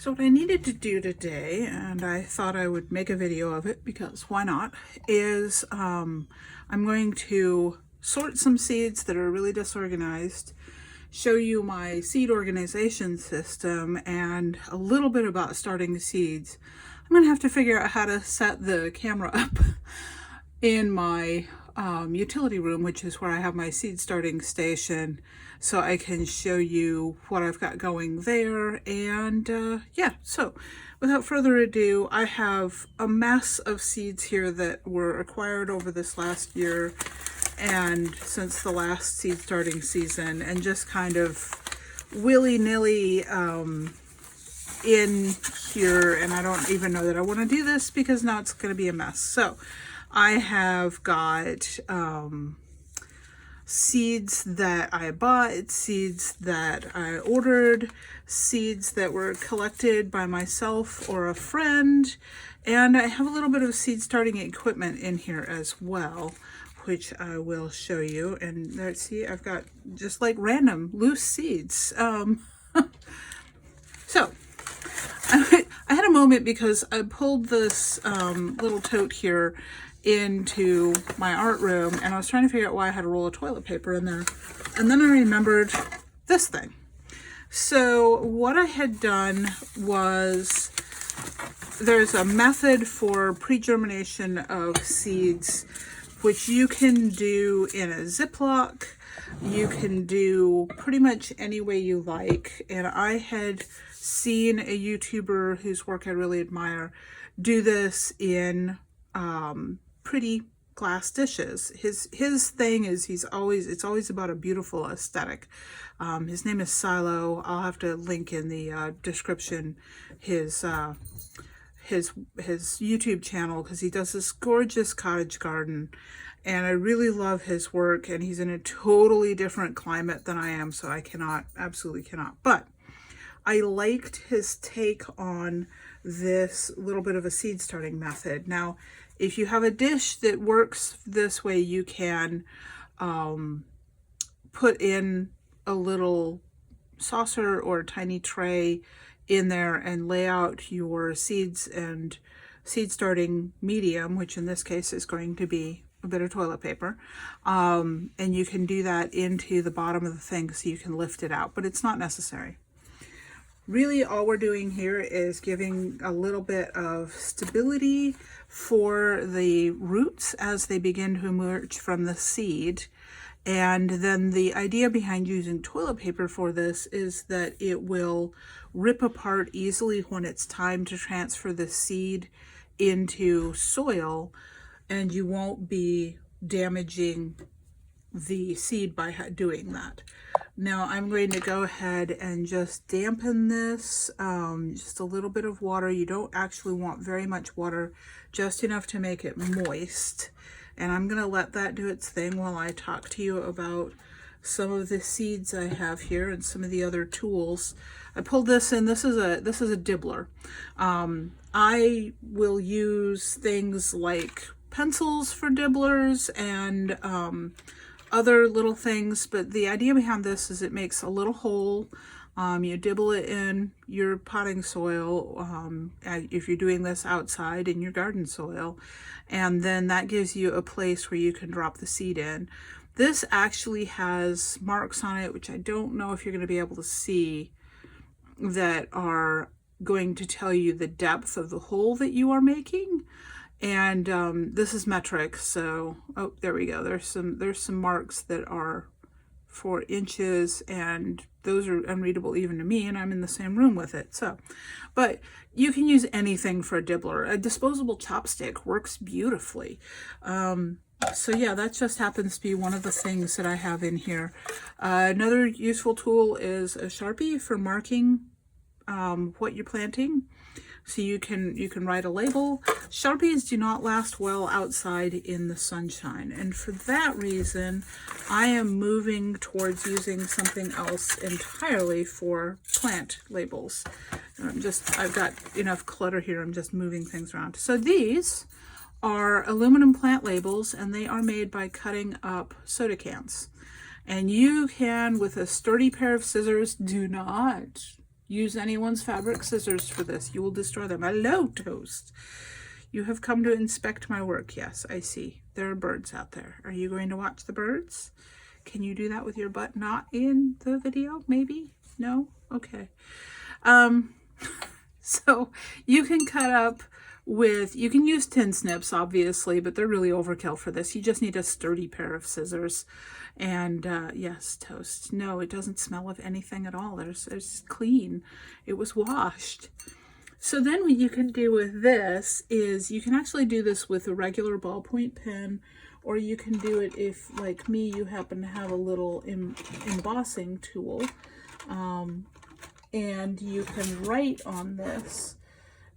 So what I needed to do today, and I thought I would make a video of it because why not, is I'm going to sort some seeds that are really disorganized, show you my seed organization system, and a little bit about starting seeds. I'm going to have to figure out how to set the camera up in my utility room, which is where I have my seed starting station, so I can show you what I've got going there. And yeah, so without further ado, I have a mess of seeds here that were acquired over this last year and since the last seed starting season, and just kind of willy-nilly in here, and I don't even know that I want to do this because now it's going to be a mess. So I have got seeds that I bought, seeds that I ordered, seeds that were collected by myself or a friend, and I have a little bit of seed starting equipment in here as well, which I will show you. And there, see, I've got just like random loose seeds. So I had a moment because I pulled this little tote here into my art room, and I was trying to figure out why I had a roll of toilet paper in there, and then I remembered this thing. So what I had done was, there's a method for pre-germination of seeds which you can do in a Ziploc. You can do pretty much any way you like, and I had seen a YouTuber whose work I really admire do this in pretty glass dishes. His thing is it's always about a beautiful aesthetic. His name is Siloé. I'll have to link in the description his YouTube channel, because he does this gorgeous cottage garden, and I really love his work, and he's in a totally different climate than I am, so I absolutely cannot. But I liked his take on this little bit of a seed starting method. Now, if you have a dish that works this way, you can put in a little saucer or a tiny tray in there and lay out your seeds and seed starting medium, which in this case is going to be a bit of toilet paper. And you can do that into the bottom of the thing so you can lift it out, but it's not necessary. Really, all we're doing here is giving a little bit of stability for the roots as they begin to emerge from the seed. And then the idea behind using toilet paper for this is that it will rip apart easily when it's time to transfer the seed into soil, and you won't be damaging the seed by doing that. Now I'm going to go ahead and just dampen this, just a little bit of water. You don't actually want very much water, just enough to make it moist. And I'm going to let that do its thing while I talk to you about some of the seeds I have here and some of the other tools. I pulled this in. This is a dibbler. I will use things like pencils for dibblers and other little things, but the idea behind this is it makes a little hole. You dibble it in your potting soil, if you're doing this outside in your garden soil, and then that gives you a place where you can drop the seed in. This actually has marks on it, which I don't know if you're going to be able to see, that are going to tell you the depth of the hole that you are making. And this is metric, so oh, there we go. There's some marks that are 4 inches, and those are unreadable even to me, and I'm in the same room with it. So, but you can use anything for a dibbler. A disposable chopstick works beautifully. So yeah, that just happens to be one of the things that I have in here. Another useful tool is a Sharpie for marking what you're planting. So you can write a label. Sharpies do not last well outside in the sunshine, and for that reason I am moving towards using something else entirely for plant labels. I've got enough clutter here, I'm just moving things around. So these are aluminum plant labels, and they are made by cutting up soda cans. And you can, with a sturdy pair of scissors, do not use anyone's fabric scissors for this. You will destroy them. Hello, Toast. You have come to inspect my work. Yes, I see. There are birds out there. Are you going to watch the birds? Can you do that with your butt not in the video? Maybe? No? Okay. So you can cut up with, you can use tin snips, obviously, but they're really overkill for this. You just need a sturdy pair of scissors. And yes, Toast. No, it doesn't smell of anything at all. There's clean. It was washed. So then what you can do with this is you can actually do this with a regular ballpoint pen, or you can do it if, like me, you happen to have a little embossing tool. And you can write on this.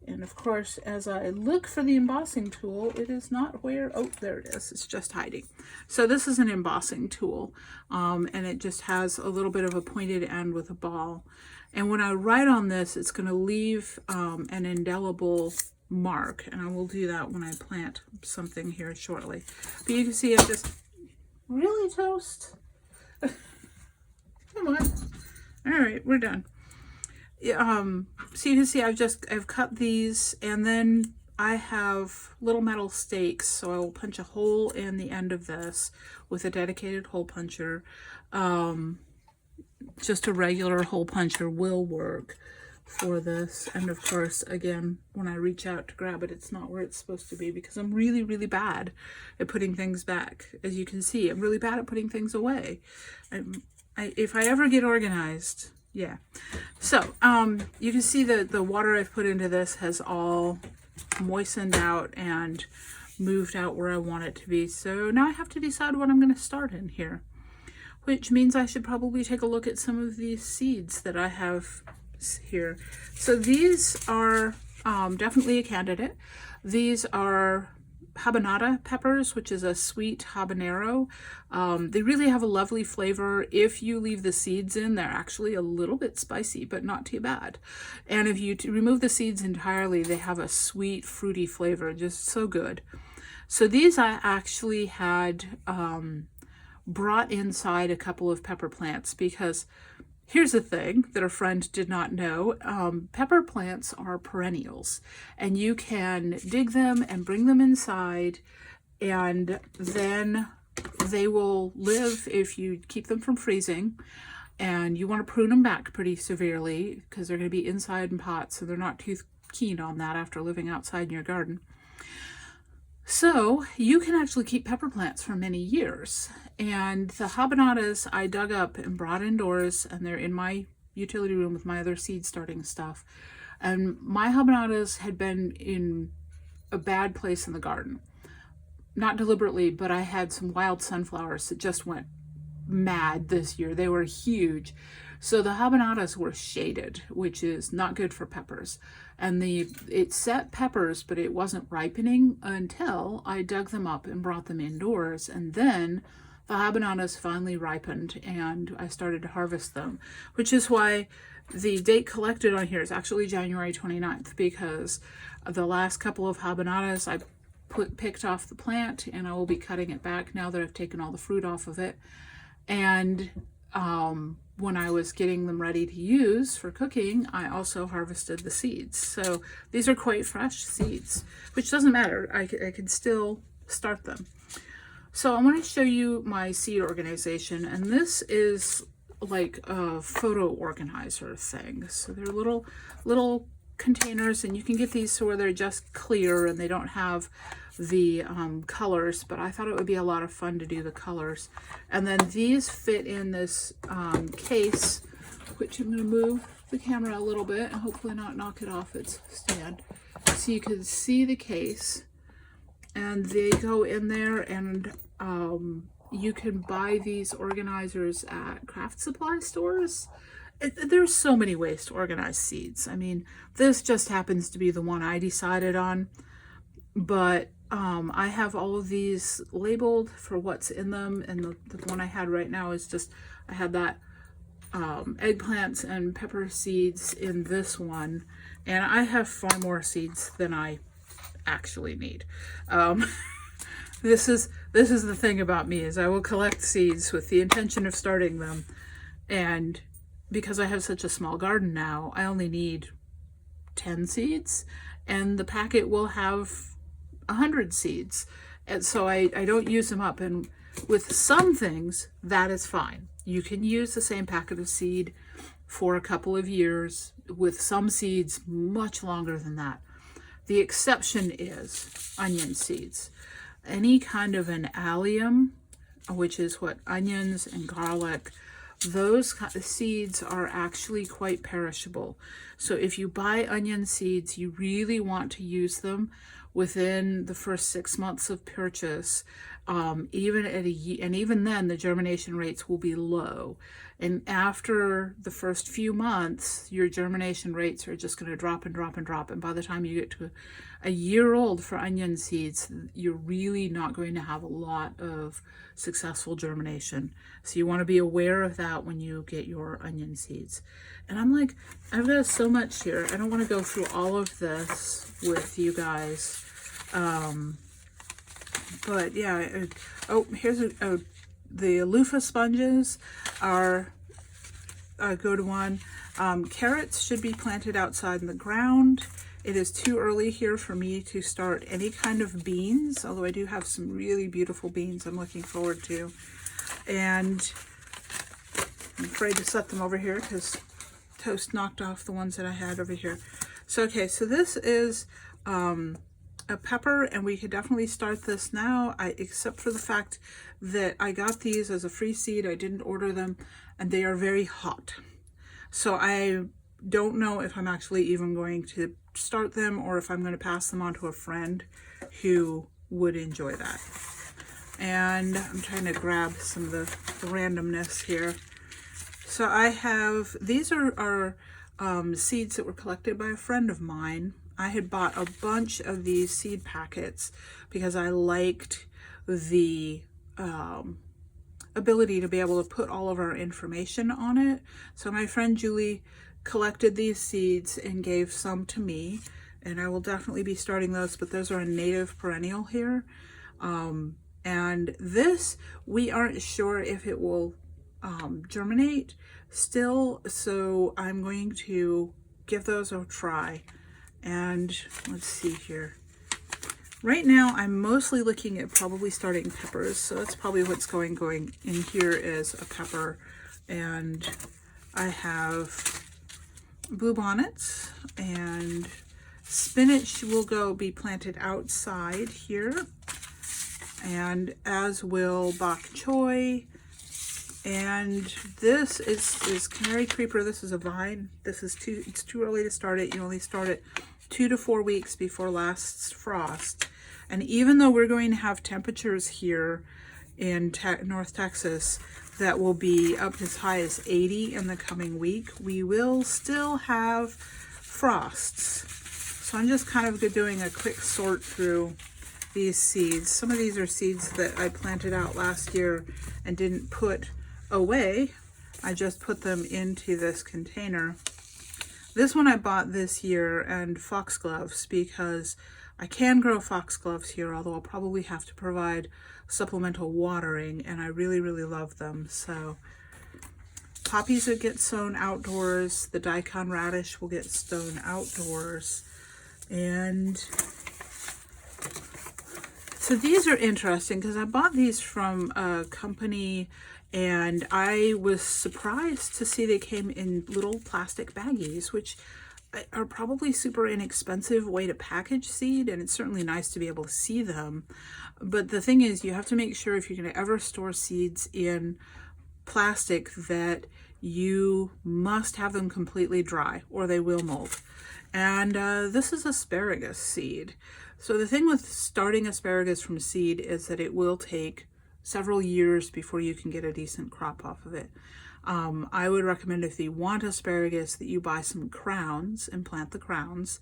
And of course, as I look for the embossing tool, it is not where, oh, there it is. It's just hiding. So this is an embossing tool, and it just has a little bit of a pointed end with a ball. And when I write on this, it's going to leave an indelible mark, and I will do that when I plant something here shortly. But you can see I'm just, really, Toast? Come on. All right, we're done. So you can see I've cut these, and then I have little metal stakes, so I will punch a hole in the end of this with a dedicated hole puncher. Just a regular hole puncher will work for this. And of course, again, when I reach out to grab it, it's not where it's supposed to be, because I'm really, really bad at putting things back. As you can see, I'm really bad at putting things away. If I ever get organized, yeah. So you can see that the water I've put into this has all moistened out and moved out where I want it to be. So now I have to decide what I'm going to start in here, which means I should probably take a look at some of these seeds that I have here. So these are definitely a candidate. These are habanada peppers, which is a sweet habanero. They really have a lovely flavor. If you leave the seeds in, they're actually a little bit spicy, but not too bad. And if you remove the seeds entirely, they have a sweet, fruity flavor, just so good. So these I actually had brought inside a couple of pepper plants, because here's the thing that a friend did not know. Pepper plants are perennials, and you can dig them and bring them inside, and then they will live if you keep them from freezing. And you want to prune them back pretty severely, because they're going to be inside in pots, so they're not too keen on that after living outside in your garden. So you can actually keep pepper plants for many years. And the habanadas I dug up and brought indoors, and they're in my utility room with my other seed starting stuff. And my habanadas had been in a bad place in the garden. Not deliberately, but I had some wild sunflowers that just went mad this year. They were huge. So the habanadas were shaded, which is not good for peppers. And it set peppers, but it wasn't ripening until I dug them up and brought them indoors. And then the habanadas finally ripened, and I started to harvest them, which is why the date collected on here is actually January 29th, because the last couple of habanadas I picked off the plant, and I will be cutting it back now that I've taken all the fruit off of it. And when I was getting them ready to use for cooking, I also harvested the seeds. So these are quite fresh seeds, which doesn't matter. I can still start them. So I want to show you my seed organization, and this is like a photo organizer thing. So they're little containers, and you can get these so where they're just clear and they don't have the colors, but I thought it would be a lot of fun to do the colors. And then these fit in this case, which I'm going to move the camera a little bit and hopefully not knock it off its stand, so you can see the case. And they go in there, and you can buy these organizers at craft supply stores. There's so many ways to organize seeds. I mean, this just happens to be the one I decided on, but I have all of these labeled for what's in them, and the one I had right now is just, I had that eggplants and pepper seeds in this one, and I have far more seeds than I actually need. This is the thing about me, is I will collect seeds with the intention of starting them, and because I have such a small garden now, I only need 10 seeds, and the packet will have 100 seeds. And so I don't use them up. And with some things, that is fine. You can use the same packet of seed for a couple of years, with some seeds much longer than that. The exception is onion seeds. Any kind of an allium, which is what onions and garlic, those seeds are actually quite perishable. So if you buy onion seeds, you really want to use them within the first 6 months of purchase. Even at and even then, the germination rates will be low. And after the first few months, your germination rates are just going to drop and drop and drop. And by the time you get to a year old for onion seeds, you're really not going to have a lot of successful germination. So you want to be aware of that when you get your onion seeds. And I'm like, I've got so much here. I don't want to go through all of this with you guys. But yeah, oh, here's the loofah sponges are a good one. Carrots should be planted outside in the ground. It is too early here for me to start any kind of beans, although I do have some really beautiful beans I'm looking forward to. And I'm afraid to set them over here because Toast knocked off the ones that I had over here. So, okay, so this is a pepper, and we could definitely start this now, except for the fact that I got these as a free seed. I didn't order them, and they are very hot. So I don't know if I'm actually even going to start them or if I'm going to pass them on to a friend who would enjoy that. And I'm trying to grab some of the randomness here. So I have, these are seeds that were collected by a friend of mine. I had bought a bunch of these seed packets because I liked the ability to be able to put all of our information on it. So my friend Julie collected these seeds and gave some to me, and I will definitely be starting those, but those are a native perennial here. And this, we aren't sure if it will germinate still, so I'm going to give those a try. And let's see here. Right now, I'm mostly looking at probably starting peppers, so that's probably what's going in here is a pepper. And I have bluebonnets, and spinach will be planted outside here, and as will bok choy. And this is canary creeper. This is a vine. It's too early to start it. You only start it 2 to 4 weeks before last frost. And even though we're going to have temperatures here in North Texas that will be up as high as 80 in the coming week, we will still have frosts. So I'm just kind of doing a quick sort through these seeds. Some of these are seeds that I planted out last year and didn't put away. I just put them into this container. This one I bought this year, and foxgloves, because I can grow foxgloves here, although I'll probably have to provide supplemental watering, and I really, really love them. So poppies that get sown outdoors, the daikon radish will get sown outdoors. And so these are interesting because I bought these from a company, and I was surprised to see they came in little plastic baggies, which are probably super inexpensive way to package seed, and it's certainly nice to be able to see them. But the thing is, you have to make sure if you're going to ever store seeds in plastic that you must have them completely dry or they will mold. And this is asparagus seed. So the thing with starting asparagus from seed is that it will take several years before you can get a decent crop off of it. I would recommend, if you want asparagus, that you buy some crowns and plant the crowns,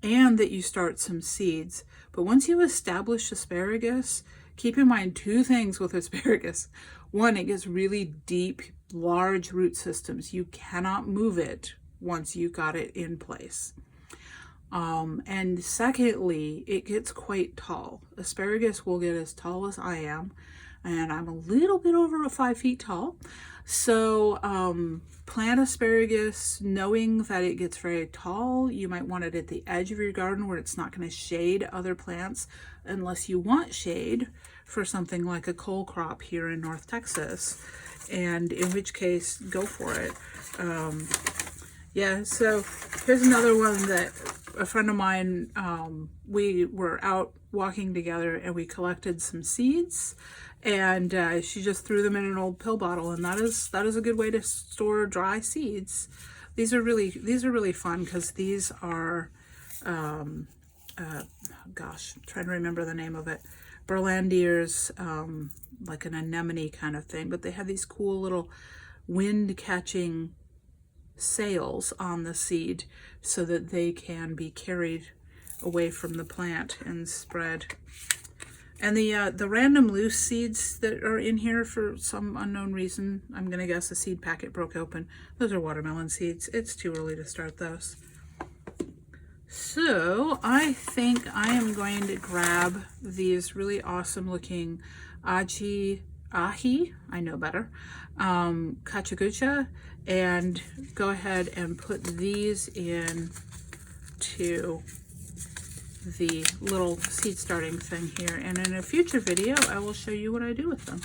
and that you start some seeds. But once you establish asparagus, keep in mind 2 things with asparagus. One, it gets really deep, large root systems. You cannot move it once you've got it in place. And secondly, it gets quite tall. Asparagus will get as tall as I am, and I'm a little bit over 5 feet tall. So plant asparagus knowing that it gets very tall. You might want it at the edge of your garden where it's not going to shade other plants unless you want shade for something like a cole crop here in North Texas, and in which case go for it. Yeah, so here's another one that a friend of mine, we were out walking together and we collected some seeds, and she just threw them in an old pill bottle, and that is a good way to store dry seeds. These are really fun because these are gosh, I'm trying to remember the name of it. Berlandier's, like an anemone kind of thing, but they have these cool little wind catching sails on the seed so that they can be carried away from the plant and spread. And the random loose seeds that are in here for some unknown reason, I'm gonna guess a seed packet broke open. Those are watermelon seeds. It's too early to start those. So I think I am going to grab these really awesome looking ahi, I know better, kachagucha, and go ahead and put these in to the little seed starting thing here. And in a future video, I will show you what I do with them.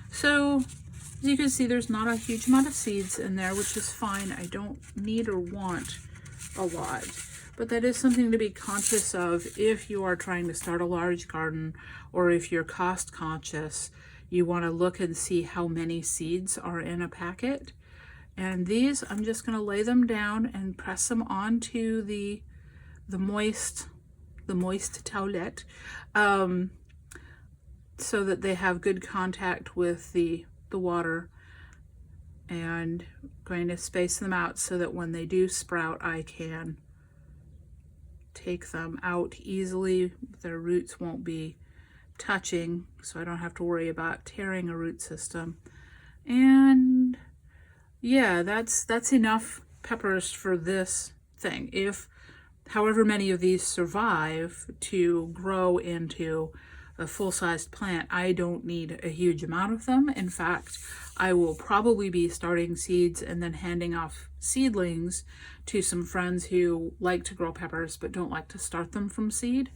So as you can see, there's not a huge amount of seeds in there, which is fine. I don't need or want a lot. But that is something to be conscious of if you are trying to start a large garden, or if you're cost conscious. You want to look and see how many seeds are in a packet. And these, I'm just going to lay them down and press them onto the moist towelette, so that they have good contact with the water, and going to space them out so that when they do sprout, I can take them out easily. Their roots won't be touching, so I don't have to worry about tearing a root system. And yeah, that's enough peppers for this thing. If however many of these survive to grow into a full-sized plant, I don't need a huge amount of them. In fact, I will probably be starting seeds and then handing off seedlings to some friends who like to grow peppers but don't like to start them from seed,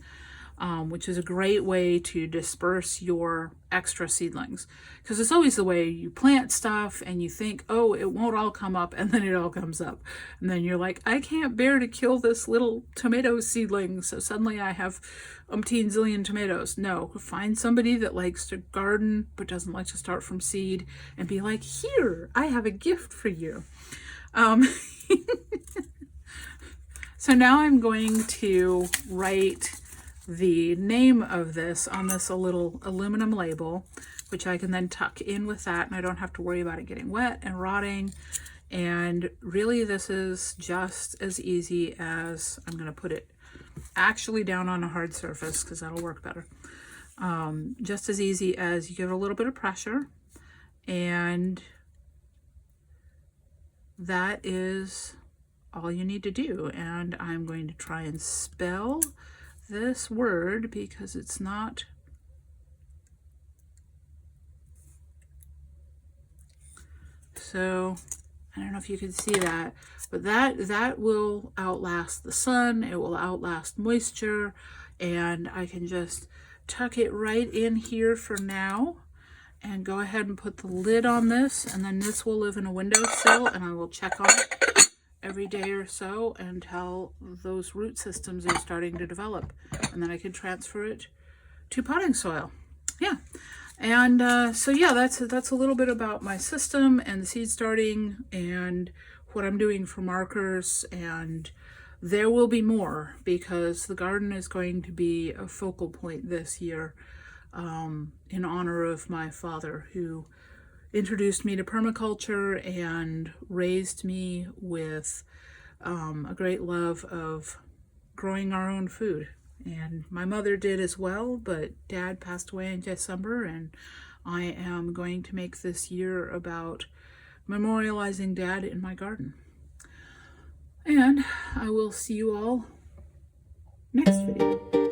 which is a great way to disperse your extra seedlings. Because it's always the way you plant stuff and you think, oh, it won't all come up, and then it all comes up. And then you're like, I can't bear to kill this little tomato seedling, so suddenly I have umpteen zillion tomatoes. No, find somebody that likes to garden but doesn't like to start from seed and be like, here, I have a gift for you. So now I'm going to write the name of this on this little aluminum label, which I can then tuck in with that, and I don't have to worry about it getting wet and rotting. And really, this is just as easy as, I'm going to put it actually down on a hard surface because that'll work better. Just as easy as you give it a little bit of pressure, and that is all you need to do. And I'm going to try and spell this word because it's not so, I don't know if you can see that, but that will outlast the sun, it will outlast moisture, and I can just tuck it right in here for now and go ahead and put the lid on this, and then this will live in a windowsill, and I will check on it every day or so until those root systems are starting to develop, and then I can transfer it to potting soil. Yeah. And so yeah, that's a little bit about my system and the seed starting and what I'm doing for markers. And there will be more because the garden is going to be a focal point this year, in honor of my father, who introduced me to permaculture and raised me with a great love of growing our own food. And my mother did as well, but Dad passed away in December, and I am going to make this year about memorializing Dad in my garden. And I will see you all next video.